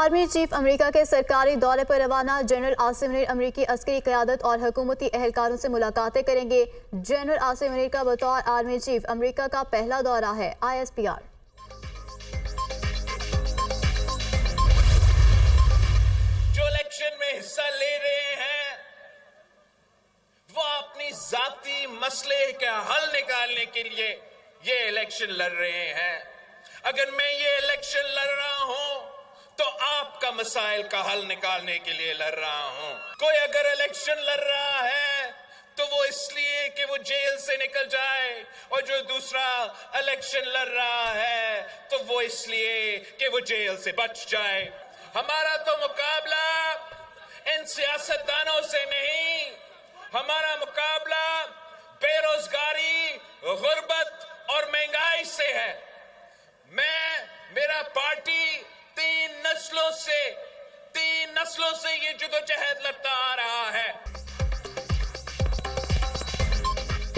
Army chief America के सरकारी दौरे पर रवाना। जनरल आसिम मुनीर अमेरिकी अस्करी क़यादत और हुकूमती एहलकारों से मुलाकातें करेंगे। जनरल आसिम मुनीर का बतौर आर्मी चीफ अमेरिका का पहला दौरा है। ISPR जो इलेक्शन में हिस्सा ले रहे हैं वो अपनी जाती मसले का हल निकालने के लिए ये इलेक्शन लड़ रहे हैं। अगर मैं ये इलेक्शन लड़ रहा हूं तो आपका मसाइल का हल निकालने के लिए लड़ रहा हूं। कोई अगर इलेक्शन लड़ रहा है तो वो इसलिए कि वो जेल से निकल जाए, और जो दूसरा इलेक्शन लड़ रहा है तो वो इसलिए कि वो जेल से बच जाए। हमारा तो मुकाबला इन सियासतदानों से नहीं, हमारा मुकाबला बेरोजगारी, गुर्बत और महंगाई से है। मेरा पार्टी तीन नस्लों से ये जदोजहद लड़ता आ रहा है।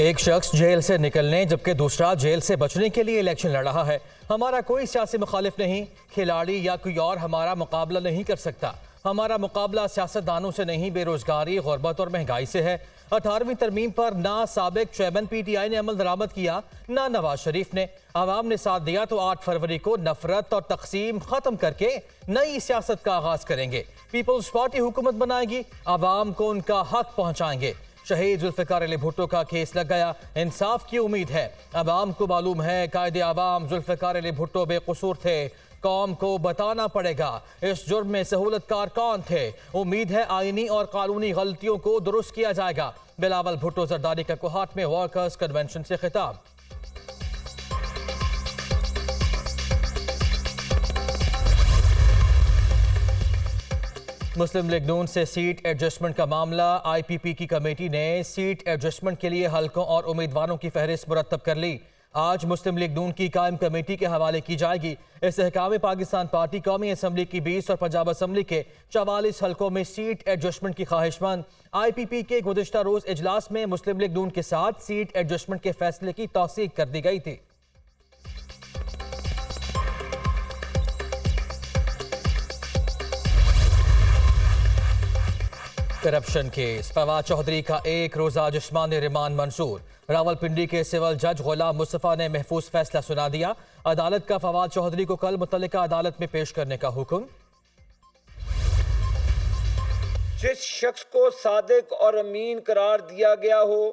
एक शख्स जेल से निकलने जबकि दूसरा जेल से बचने के लिए इलेक्शन लड़ रहा है। हमारा कोई सियासी मुखालिफ नहीं, खिलाड़ी या कोई और हमारा मुकाबला नहीं कर सकता। हमारा मुकाबला सियासतदानों से नहीं, बेरोजगारी, गुर्बत और महंगाई से है। 18वीं तरमीम पर ना साबिक चेयरमैन PTI ने अमल दरामद किया, ना नवाज शरीफ ने। आवाम ने साथ दिया तो 8 फरवरी को नफरत और तकसीम खत्म करके नई सियासत का आगाज करेंगे। पीपल्स पार्टी हुकूमत बनाएगी, आवाम को उनका हक पहुंचाएंगे। शहीद जुल्फिकार अली भुट्टो का केस लग गया, इंसाफ की उम्मीद है। आवाम को मालूम है कायदे आवाम जुल्फिकार अली भुट्टो बेकसूर थे। कौम को बताना पड़ेगा इस जुर्म में सहूलतकार कौन थे। उम्मीद है आईनी और कानूनी गलतियों को दुरुस्त किया जाएगा। बिलावल भुट्टो जरदारी का कोहाट में वर्कर्स कन्वेंशन से खिताब। मुस्लिम लीग नून से सीट एडजस्टमेंट का मामला। IPP की कमेटी ने सीट एडजस्टमेंट के लिए हलकों और उम्मीदवारों की फहरिस्त मुरतब कर ली। आज मुस्लिम लीग नून की कायम कमेटी के हवाले की जाएगी। इस्तेहकाम पाकिस्तान पार्टी कौमी असम्बली की 20 और पंजाब असम्बली के 44 हलकों में सीट एडजस्टमेंट की ख्वाहिशमंद। IPP के गुज़िश्ता रोज इजलास में मुस्लिम लीग नून के साथ सीट एडजस्टमेंट के फैसले की तौसीक कर दी गई थी। करप्शन केस, फवाद चौधरी का 1 रोजा जिस्मानी रिमांड मंजूर। रावलपिंडी के सिविल जज गुलाम मुस्तफा ने महफूज फैसला सुना दिया। अदालत का फवाद चौधरी को कल मुतल्लिका अदालत में पेश करने का हुक्म। जिस शख्स को सादिक और अमीन करार दिया गया हो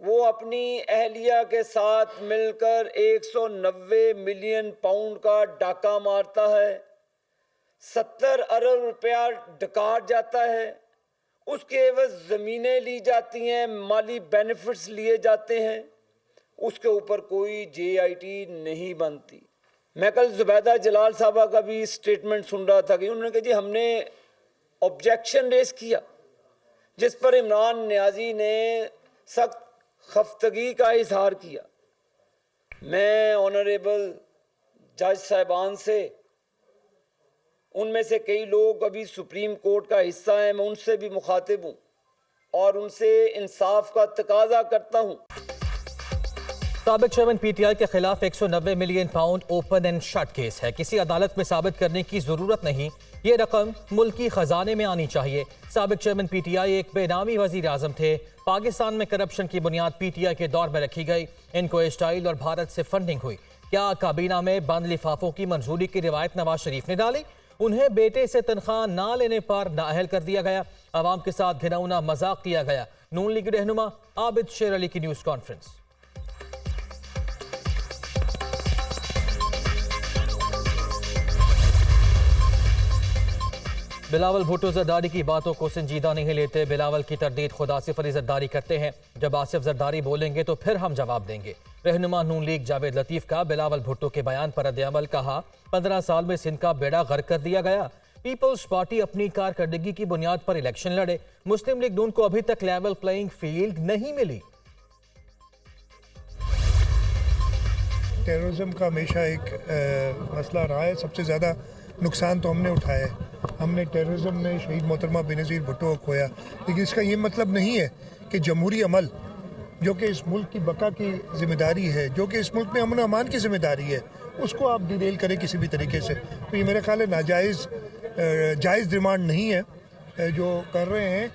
वो अपनी अहलिया के साथ मिलकर 190 मिलियन पाउंड का डाका मारता है, 70 अरब रुपया डकार जाता है, उसके एवज ज़मीनें ली जाती हैं, माली बेनिफिट्स लिए जाते हैं, उसके ऊपर कोई JIT नहीं बनती। मैं कल जुबैदा जलाल साहबा का भी स्टेटमेंट सुन रहा था कि उन्होंने कहा जी हमने ऑब्जेक्शन रेस किया, जिस पर इमरान नियाजी ने सख्त खफ्तगी का इजहार किया। मैं ऑनरेबल जज साहिबान से, उनमें से कई लोग अभी सुप्रीम कोर्ट का हिस्सा हैं, मैं उनसे भी मुखातिब हूँ और उनसे इंसाफ का तकाजा करता हूँ। साबिक चेयरमैन PTI के खिलाफ 190 million pound open and shut case है। किसी अदालत में साबित करने की जरूरत नहीं, ये रकम मुल्की खजाने में आनी चाहिए। साबिक चेयरमैन PTI एक बेनामी वजीर आजम थे। पाकिस्तान में करप्शन की बुनियाद PTI के दौर में रखी गई। इनको स्टाइल और भारत से फंडिंग हुई। क्या काबीना में बंद लिफाफों की मंजूरी की रिवायत नवाज शरीफ ने डाली? उन्हें बेटे से तनख्वाह ना लेने पर नाअहल कर दिया गया। आवाम के साथ घिनौना मजाक किया गया। नून लीग रहनुमा आबिद शेर अली की न्यूज कॉन्फ्रेंस। बिलावल भुट्टो जरदारी की बातों को संजीदा नहीं लेते। बिलावल की तरदीद खुद आसिफ अली जरदारी करते हैं। जब आसिफ जरदारी बोलेंगे तो फिर हम जवाब देंगे। रहनुमा नून लीग जावेद लतीफ का बिलावल भुट्टो के बयान पर रद्द-ए-अमल। कहा 15 साल में सिंध का बेड़ा गर्क कर दिया गया। पीपल्स पार्टी अपनी कारकर्दगी की बुनियाद पर इलेक्शन लड़े। मुस्लिम लीग नून को अभी तक लेवल प्लेइंग फील्ड नहीं मिली। टेररिज्म का हमेशा एक मसला रहा है। सबसे ज़्यादा नुकसान तो हमने उठाया है। हमने टेररिज्म में शहीद मोहतरमा बेनज़ीर भुट्टो को खोया, लेकिन इसका ये मतलब नहीं है कि जमहूरी अमल जो कि इस मुल्क की बका की जिम्मेदारी है, जो कि इस मुल्क में अमन अमान की जिम्मेदारी है, उसको आप डिरेल करें किसी भी तरीके से, तो ये मेरा ख्याल है नाजायज़ जायज़ डिमांड नहीं है जो कर रहे हैं।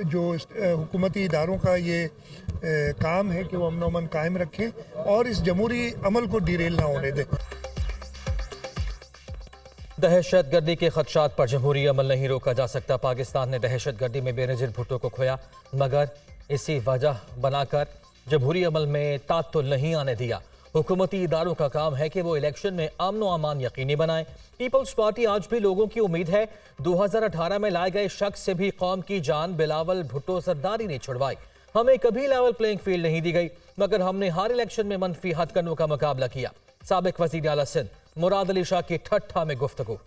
जो हुकूमती इदारों का ये काम है कि वो अमन अमन कायम रखें और इस जमहूरी अमल को डिरेल ना होने दें। दहशतगर्दी के खदशात पर जमहूरी अमल नहीं रोका जा सकता। पाकिस्तान ने दहशतगर्दी में बेनज़ीर भुट्टो को खोया, मगर इसी वजह बनाकर जमहूरी अमल में तातुल नहीं आने दिया। हुकूमती इदारों का काम है कि वो इलेक्शन में अमन व अमान यकीनी बनाएं। पीपल्स पार्टी आज भी लोगों की उम्मीद है। 2018 में लाए गए शख्स से भी कौम की जान बिलावल भुट्टो सरदारी ने छुड़वाई। हमें कभी लेवल प्लेइंग फील्ड नहीं दी गई, मगर हमने हर इलेक्शन में मनफी हथकंडों का मुकाबला किया। साबिक वज़ीर आला सिंध मुराद अली शाह की ठट्ठा में गुफ्तगू।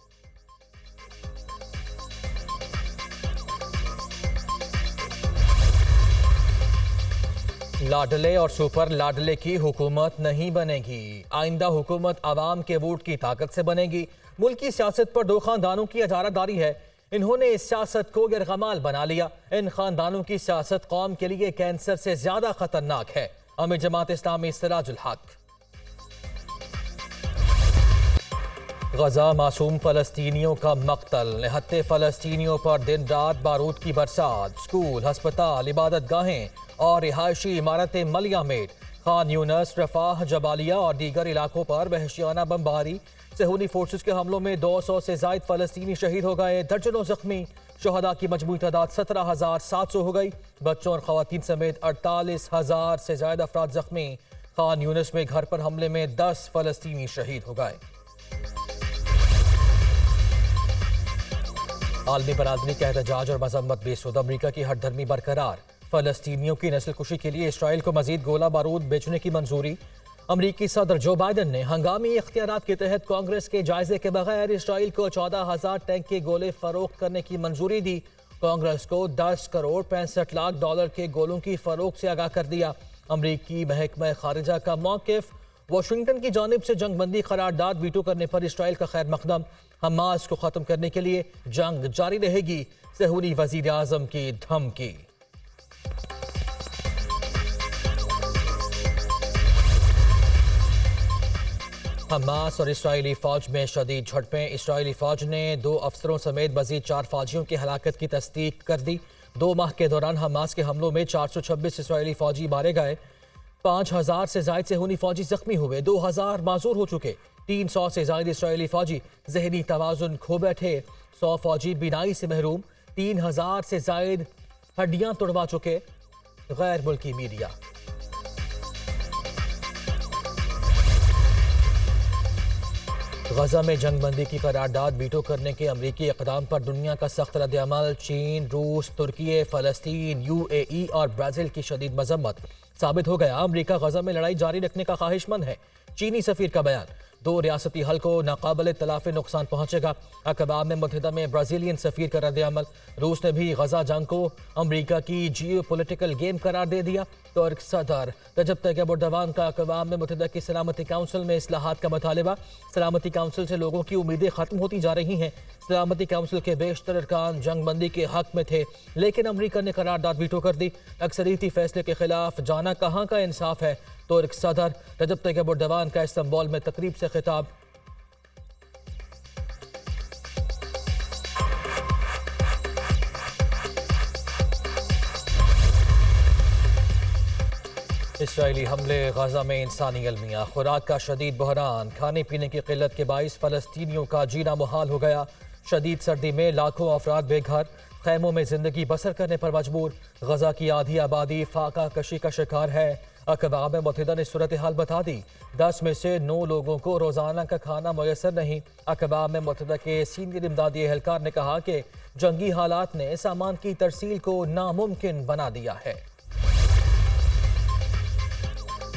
लाडले और सुपर लाडले की हुकूमत नहीं बनेगी। आइंदा हुकूमत आवाम के वोट की ताकत से बनेगी। मुल्की सियासत पर दो खानदानों की इजारादारी है। इन्होंने इस सियासत को यरगमाल बना लिया। इन खानदानों की सियासत कौम के लिए कैंसर से ज्यादा खतरनाक है। अमीर जमात इस्लामी सिराजुल हक। गजा मासूम फलस्तीनियों का मकतल, निहत्ते फलस्तीनियों पर दिन रात बारूद की बरसात। स्कूल, हस्पताल, इबादत गाहें और रिहायशी इमारतें मलियामेट। खान यूनस, रफाह, जबालिया और दीगर इलाकों पर वहशियाना बमबारी। सेहूनी फोर्सेस के हमलों में 200 से जायद फलस्तीनी शहीद हो गए, दर्जनों जख्मी। शहदा की मजमूई तादाद 17,700 हो गई। बच्चों और खवातीन समेत 48,000 से ज्यादा अफराद जख्मी। खान यूनस में घर पर हमले में 10 फलस्तीनी शहीद हो गए। आलमी बरादरी का एहतजाज और मजम्मत बेसुध। अमरीका की हठधर्मी बरकरार। फलस्तीनियों की नस्ल कुशी के लिए इसराइल को मजीद गोला बारूद बेचने की मंजूरी। अमरीकी सदर जो बाइडन ने हंगामी इख्तियारात के तहत कांग्रेस के जायजे के बगैर इसराइल को 14,000 टैंक के गोले फरोख्त करने की मंजूरी दी। कांग्रेस को 10 करोड़ 65 लाख डॉलर के गोलों की फरोख्त से आगाह कर दिया। अमरीकी महकमा खारिजा का मौक़िफ़। वाशिंगटन की जानिब से जंगबंदी करारदाद वीटो करने पर इसराइल का खैर मकदम। हमास को खत्म करने के लिए जंग जारी रहेगी। सेहूनी वजीर आजम की धमकी। हमास और इसराइली फौज में शदीद झड़पें। इसराइली फौज ने 2 अफसरों समेत मजीद 4 फौजियों की हलाकत की तस्दीक कर दी। 2 माह के दौरान हमास के हमलों में 426 इसराइली फौजी मारे गए। 5,000 से जायद सेहूनी फौजी जख्मी हुए। 2,000 माजूर हो चुके। 300 से जायद इसराइली फौजी जहनी तवाजुन खो बैठे। 100 फौजी बीनाई से महरूम। 3,000 से जायद हड्डियां तोड़वा चुके। गैर मुल्की मीडिया। गजा में जंगबंदी की करारदाद वीटो करने के अमरीकी इक़दाम पर दुनिया का सख्त रद्द-ए-अमल। चीन, रूस, तुर्की, फ़लस्तीन, UAE और ब्राज़ील की शदीद मजम्मत। साबित हो गया अमरीका गजा में लड़ाई जारी रखने का ख्वाहिशमंद है। चीनी सफ़ीर का बयान। 2 रियासती हल को नाकाबिल तलाफ़ी नुकसान पहुँचेगा। अक़वाम मुत्तहिदा में ब्राज़ीलियन सफ़ीर का रद्द-ए-अमल। रूस ने भी गजा जंग को अमरीका की जियो पोलिटिकल गेम करार दे दिया। तुर्क सदर रजब तैयब एर्दोगान का अक़वाम मुत्तहिदा की सलामती काउंसिल में इस्लाहात का मुतालिबा। सलामती काउंसिल से लोगों की उम्मीदें ख़त्म होती जा रही हैं। सलामती काउंसिल के बेशतर अरकान जंगबंदी के हक में थे, लेकिन अमरीका ने करारदाद वीटो कर दी। अक्सरियती फैसले के खिलाफ जाना कहाँ का इंसाफ है। तुर्क सदर रजब तैयब एर्दोगान का इस्तांबुल में तकरीब से खिताब। इसराइली हमले गजा में इंसानी अलमिया। खुराक का शदीद बहरान। खाने पीने की किल्लत के बाइस फलस्तीनियों का जीना मुहाल हो गया। शदीद सर्दी में लाखों अफराद बेघर, खैमों में जिंदगी बसर करने पर मजबूर। गजा की आधी आबादी फाका कशी का शिकार है। अक़वाम मुत्तहिदा ने सूरत हाल बता दी। 10 में से 9 लोगों को रोजाना का खाना मुयसर नहीं। अक़वाम मुत्तहिदा के सीनियर इमदादी एहलकार ने कहा कि जंगी हालात ने सामान की तरसील को नामुमकिन बना दिया है।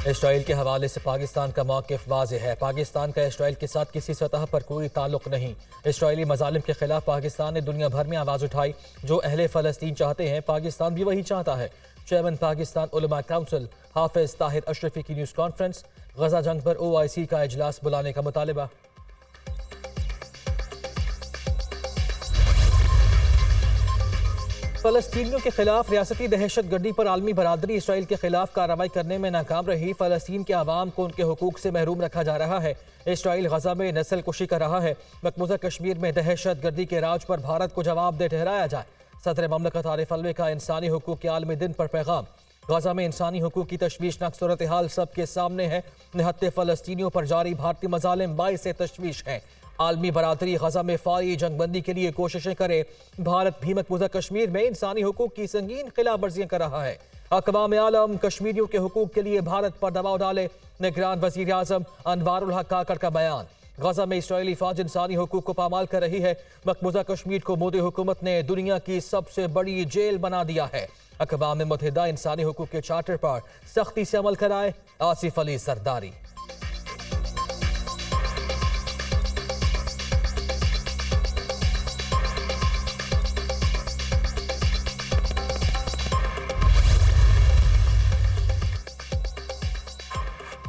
इसराइल के हवाले से पाकिस्तान का मौक़िफ़ वाज़ेह है। पाकिस्तान का इसराइल के साथ किसी सतह पर कोई ताल्लुक़ नहीं। इसराइली मज़ालिम के खिलाफ पाकिस्तान ने दुनिया भर में आवाज़ उठाई। जो अहले फ़लस्तीन चाहते हैं, पाकिस्तान भी वही चाहता है। चेयरमैन पाकिस्तान उलमा काउंसिल हाफिज़ ताहिर अशरफी की न्यूज़ कॉन्फ्रेंस। गजा जंग पर OIC का इजलास बुलाने का मुतालिबा। फलस्तीनियों के खिलाफ रियासती दहशतगर्दी पर आलमी बरादरी इसराइल के खिलाफ कार्रवाई करने में नाकाम रही। फलस्तीन के आवाम को उनके हुकूक से महरूम रखा जा रहा है। इसराइल गजा में नस्ल कुशी कर रहा है। मकबूजा कश्मीर में दहशतगर्दी के राज पर भारत को जवाबदेह ठहराया जाए। सदर ममलकत आरिफ अलवी का इंसानी हुकूक के आलमी दिन पर पैगाम। गजा में इंसानी हुकूक की तशवीशनाक सूरत हाल सबके सामने है। निहत्ते फलस्तीनियों पर जारी भारतीय मजालिम बाइस तशवीश है। आलमी बरादरी गजा में फौरी जंगबंदी के लिए कोशिशें करे। भारत भी मकबूजा कश्मीर में इंसानी हुकूक की संगीन खिलाफ वर्जियां कर रहा है। अक़वाम आलम कश्मीरियों के हुकूक के लिए भारत पर दबाव डाले। निगरान वज़ीर आज़म अनवारुल हक काकड़ का बयान। गजा में इसराइली फौज इंसानी हुकूक को पामाल कर रही है। मकबूजा कश्मीर को मोदी हुकूमत ने दुनिया की सबसे बड़ी जेल बना दिया है। अक़वाम मुत्तहिदा इंसानी हुकूक के चार्टर पर सख्ती से अमल कराए। आसिफ अली सरदारी।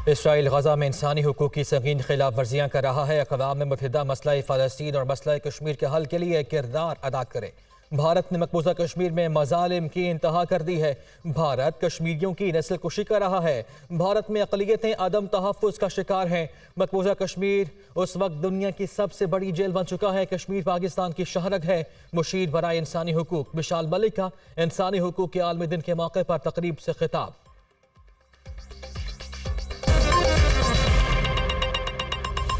इसराइल गजा में इंसानी हुकूक की संगीन खिलाफ वर्जियां कर रहा है। अक़वाम मुत्तहिदा मसला फ़लस्तीन और मसला कश्मीर के हल के लिए किरदार अदा करे। भारत ने मकबूजा कश्मीर में मजालिम की इंतहा कर दी है। भारत कश्मीरियों की नस्ल कुशी कर रहा है। भारत में अक़लियतें अदम तहफ़्फ़ुज़ का शिकार हैं। मकबूजा कश्मीर उस वक्त दुनिया की सबसे बड़ी जेल बन चुका है। कश्मीर पाकिस्तान की शहरग है। मुशीर बराए इंसानी हुकूक विशाल मलिक का इंसानी हुकूक के आलमी दिन के मौके पर तकरीब से खिताब।